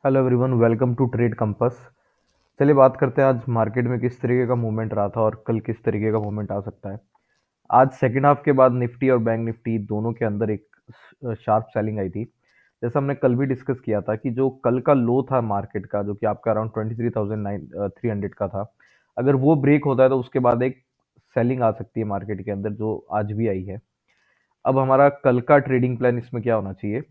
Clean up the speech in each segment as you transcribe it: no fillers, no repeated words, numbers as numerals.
Hello everyone, welcome to Trade Compass. चलिए बात करते हैं आज मार्केट में किस तरीके का मूवमेंट रहा था और कल किस तरीके का मूवमेंट आ सकता है। आज सेकेंड हाफ के बाद निफ्टी और बैंक निफ्टी दोनों के अंदर एक शार्प सेलिंग आई थी। जैसा हमने कल भी डिस्कस किया था कि जो कल का लो था मार्केट का, जो कि आपका अराउंड 23,300 का था, अगर वो ब्रेक होता है तो उसके बाद एक सेलिंग आ सकती है मार्केट के अंदर, जो आज भी आई है। अब हमारा कल का ट्रेडिंग प्लान इसमें क्या होना चाहिए?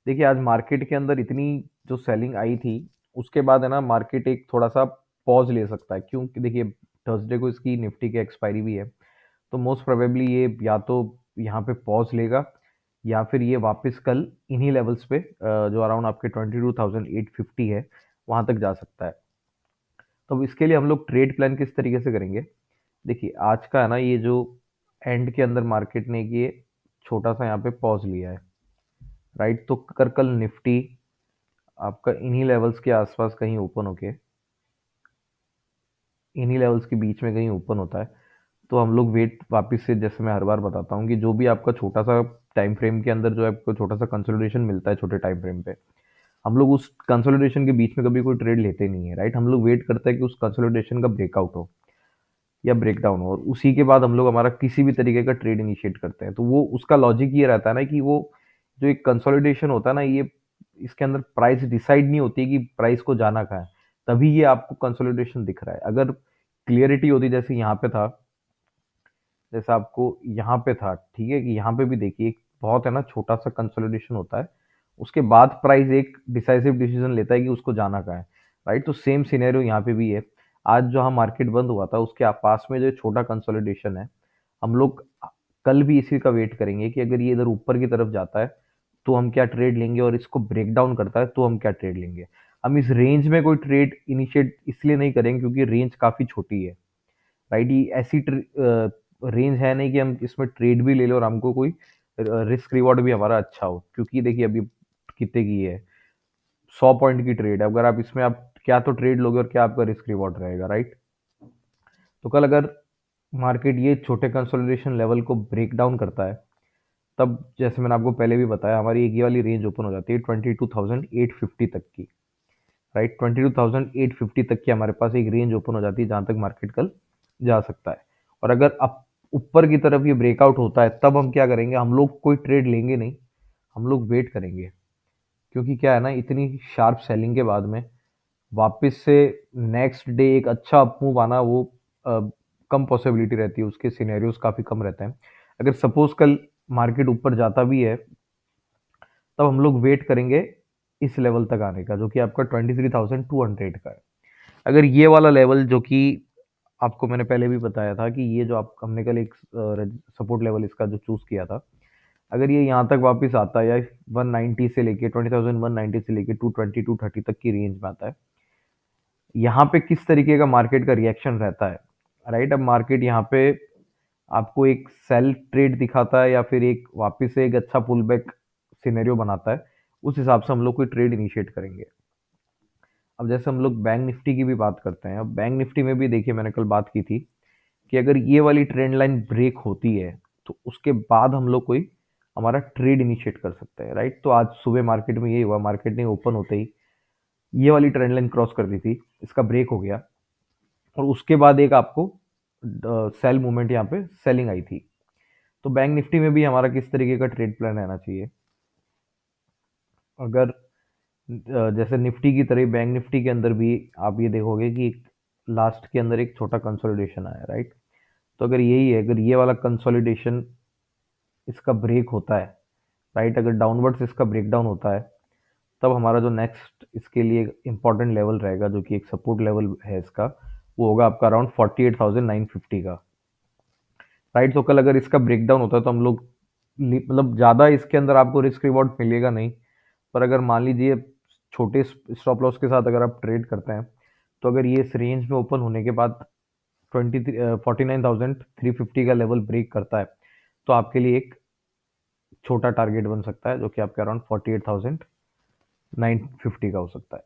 देखिए, आज मार्केट के अंदर इतनी जो सेलिंग आई थी, उसके बाद है ना मार्केट एक थोड़ा सा पॉज ले सकता है, क्योंकि देखिए थर्सडे को इसकी निफ्टी की एक्सपायरी भी है। तो मोस्ट प्रोबेबली ये या तो यहाँ पे पॉज लेगा, या फिर ये वापस कल इन्हीं लेवल्स पे जो अराउंड आपके 22,850 है, वहां तक जा सकता है। तो अब इसके लिए हम लोग ट्रेड प्लान किस तरीके से करेंगे? देखिए, आज का है ना ये जो एंड के अंदर मार्केट ने ये छोटा सा यहाँ पे पॉज लिया है, राइट? तो अगर कल निफ्टी आपका इन्हीं लेवल्स के आसपास कहीं ओपन होके इन्हीं लेवल्स के बीच में कहीं ओपन होता है, तो हम लोग वेट वापस से, जैसे मैं हर बार बताता हूँ कि जो भी आपका छोटा सा टाइम फ्रेम के अंदर जो है आपको छोटा सा कंसोलिडेशन मिलता है छोटे टाइम फ्रेम पे, हम लोग उस कंसोलिडेशन के बीच में कभी कोई ट्रेड लेते नहीं है, राइट? हम लोग वेट करते हैं कि उस कंसोलिडेशन का ब्रेकआउट हो या ब्रेकडाउन हो, और उसी के बाद हम लोग हमारा किसी भी तरीके का ट्रेड इनिशिएट करते हैं। तो वो उसका लॉजिक ये रहता है ना कि वो जो एक कंसोलिडेशन होता है ना, ये इसके अंदर प्राइस डिसाइड नहीं होती है कि प्राइस को जाना कहाँ है, तभी ये आपको कंसोलिडेशन दिख रहा है। अगर क्लियरिटी होती जैसे यहाँ पे था, जैसा आपको यहाँ पे था, ठीक है, कि यहाँ पे भी देखिए एक बहुत है ना छोटा सा कंसोलिडेशन होता है, उसके बाद प्राइस एक डिसाइसिव डिसीजन लेता है कि उसको जाना कहाँ है, राइट? तो सेम सिनेरियो यहाँ पे भी है। आज जो हम मार्केट बंद हुआ था उसके पास में जो छोटा कंसोलिडेशन है, हम लोग कल भी इसी का वेट करेंगे कि अगर ये इधर ऊपर की तरफ जाता है तो हम क्या ट्रेड लेंगे, और इसको ब्रेक डाउन करता है तो हम क्या ट्रेड लेंगे। हम इस रेंज में कोई ट्रेड इनिशिएट इसलिए नहीं करेंगे क्योंकि रेंज काफी छोटी है, राइट? ये ऐसी रेंज है नहीं कि हम इसमें ट्रेड भी ले लो और हमको कोई रिस्क रिवॉर्ड भी हमारा अच्छा हो, क्योंकि देखिए अभी कितने की है, 100 पॉइंट की ट्रेड है। अगर आप इसमें आप क्या तो ट्रेड लोगे और क्या आपका रिस्क रिवॉर्ड रहेगा, राइट? तो कल अगर मार्केट ये छोटे कंसोलिडेशन लेवल को ब्रेक डाउन करता है, तब जैसे मैंने आपको पहले भी बताया, हमारी एक ये वाली रेंज ओपन हो जाती है 22,850 तक की, राइट? 22,850 तक की हमारे पास एक रेंज ओपन हो जाती है जहां तक मार्केट कल जा सकता है। और अगर अब ऊपर की तरफ ये ब्रेकआउट होता है, तब हम क्या करेंगे? हम लोग कोई ट्रेड लेंगे नहीं, हम लोग वेट करेंगे। क्योंकि क्या है ना, इतनी शार्प सेलिंग के बाद में वापस से नेक्स्ट डे एक अच्छा अप मूव आना, वो अ, कम पॉसिबिलिटी रहती है, उसके सिनेरियोज काफी कम रहते हैं। अगर सपोज कल मार्केट ऊपर जाता भी है, तब हम लोग वेट करेंगे इस लेवल तक आने का, जो कि आपका 23,200 का है। अगर ये वाला लेवल, जो कि आपको मैंने पहले भी बताया था कि ये जो आप हमने कल एक सपोर्ट लेवल इसका जो चूज किया था, अगर ये यहाँ तक वापस आता है या 190 से लेके 20,190 से लेके 220 230 तक की रेंज में आता है, यहाँ पे किस तरीके का मार्केट का रिएक्शन रहता है, राइट? अब मार्केट यहाँ पे आपको एक सेल ट्रेड दिखाता है या फिर एक वापस से एक अच्छा पुल बैक सिनेरियो बनाता है, उस हिसाब से हम लोग कोई ट्रेड इनिशिएट करेंगे। अब जैसे हम लोग बैंक निफ्टी की भी बात करते हैं, अब बैंक निफ्टी में भी देखिए मैंने कल बात की थी कि अगर ये वाली ट्रेंड लाइन ब्रेक होती है, तो उसके बाद हम लोग कोई हमारा ट्रेड इनिशिएट कर सकते हैं, राइट? तो आज सुबह मार्केट में यही हुआ, मार्केट ने ओपन होते ही ये वाली ट्रेंड लाइन क्रॉस कर दी थी, इसका ब्रेक हो गया, और उसके बाद एक आपको सेल मूवमेंट यहाँ पे सेलिंग आई थी। तो बैंक निफ्टी में भी हमारा किस तरीके का ट्रेड प्लान रहना चाहिए? अगर जैसे निफ्टी की तरह बैंक निफ्टी के अंदर भी आप ये देखोगे कि लास्ट के अंदर एक छोटा कंसोलिडेशन आया, राइट? तो अगर यही है, अगर ये वाला कंसोलिडेशन इसका ब्रेक होता है, राइट, अगर डाउनवर्ड्स इसका ब्रेकडाउन होता है, तब हमारा जो नेक्स्ट इसके लिए इंपॉर्टेंट लेवल रहेगा, जो कि एक सपोर्ट लेवल है इसका, वो होगा आपका अराउंड 48,950 का, राइट? तो कल अगर इसका ब्रेकडाउन होता है तो हम लोग मतलब ज़्यादा इसके अंदर आपको रिस्क रिवॉर्ड मिलेगा नहीं, पर अगर मान लीजिए छोटे स्टॉप लॉस के साथ अगर आप ट्रेड करते हैं, तो अगर ये इस रेंज में ओपन होने के बाद 49,350 का लेवल ब्रेक करता है, तो आपके लिए एक छोटा टारगेट बन सकता है, जो कि आपके अराउंड 48,950 का हो सकता है।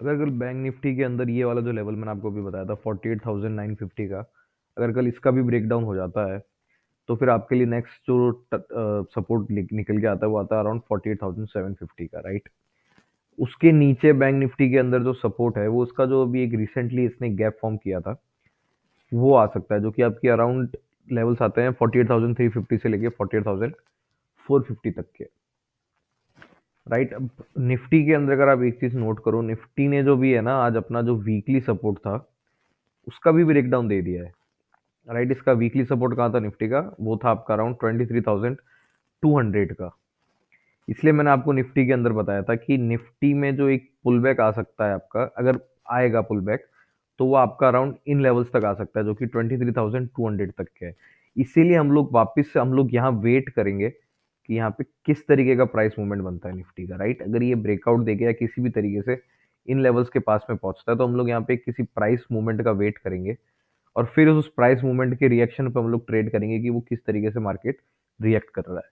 अगर कल बैंक निफ्टी के अंदर ये वाला जो लेवल मैंने आपको अभी बताया था 48,950 का, अगर कल इसका भी ब्रेकडाउन हो जाता है, तो फिर आपके लिए नेक्स्ट जो सपोर्ट निकल के आता है वो आता है अराउंड 48,750 का, राइट? उसके नीचे बैंक निफ्टी के अंदर जो सपोर्ट है वो उसका जो अभी एक रिसेंटली इसने गैप फॉर्म किया था वो आ सकता है, जो कि आपके अराउंड लेवल्स आते हैं 48,350 से लेके 48,450 तक के। राइट, अब निफ्टी के अंदर अगर आप एक चीज नोट करो, निफ्टी ने जो भी है ना आज अपना जो वीकली सपोर्ट था उसका भी ब्रेकडाउन दे दिया है। राइट, इसका वीकली सपोर्ट कहाँ था निफ्टी का, वो था आपका अराउंड 23,200 का। इसलिए मैंने आपको निफ्टी के अंदर बताया था कि निफ्टी में जो एक पुल बैक आ सकता है आपका, अगर आएगा पुल बैक, तो वो आपका अराउंड इन लेवल्स तक आ सकता है जो कि 23,200 तक के है। इसीलिए हम लोग वापस से हम लोग यहाँ वेट करेंगे कि यहाँ पे किस तरीके का प्राइस मूवमेंट बनता है निफ्टी का। राइट, अगर ये ब्रेकआउट देके या किसी भी तरीके से इन लेवल्स के पास में पहुंचता है तो हम लोग यहाँ पे किसी प्राइस मूवमेंट का वेट करेंगे, और फिर उस प्राइस मूवमेंट के रिएक्शन पे हम लोग ट्रेड करेंगे कि वो किस तरीके से मार्केट रिएक्ट कर रहा है।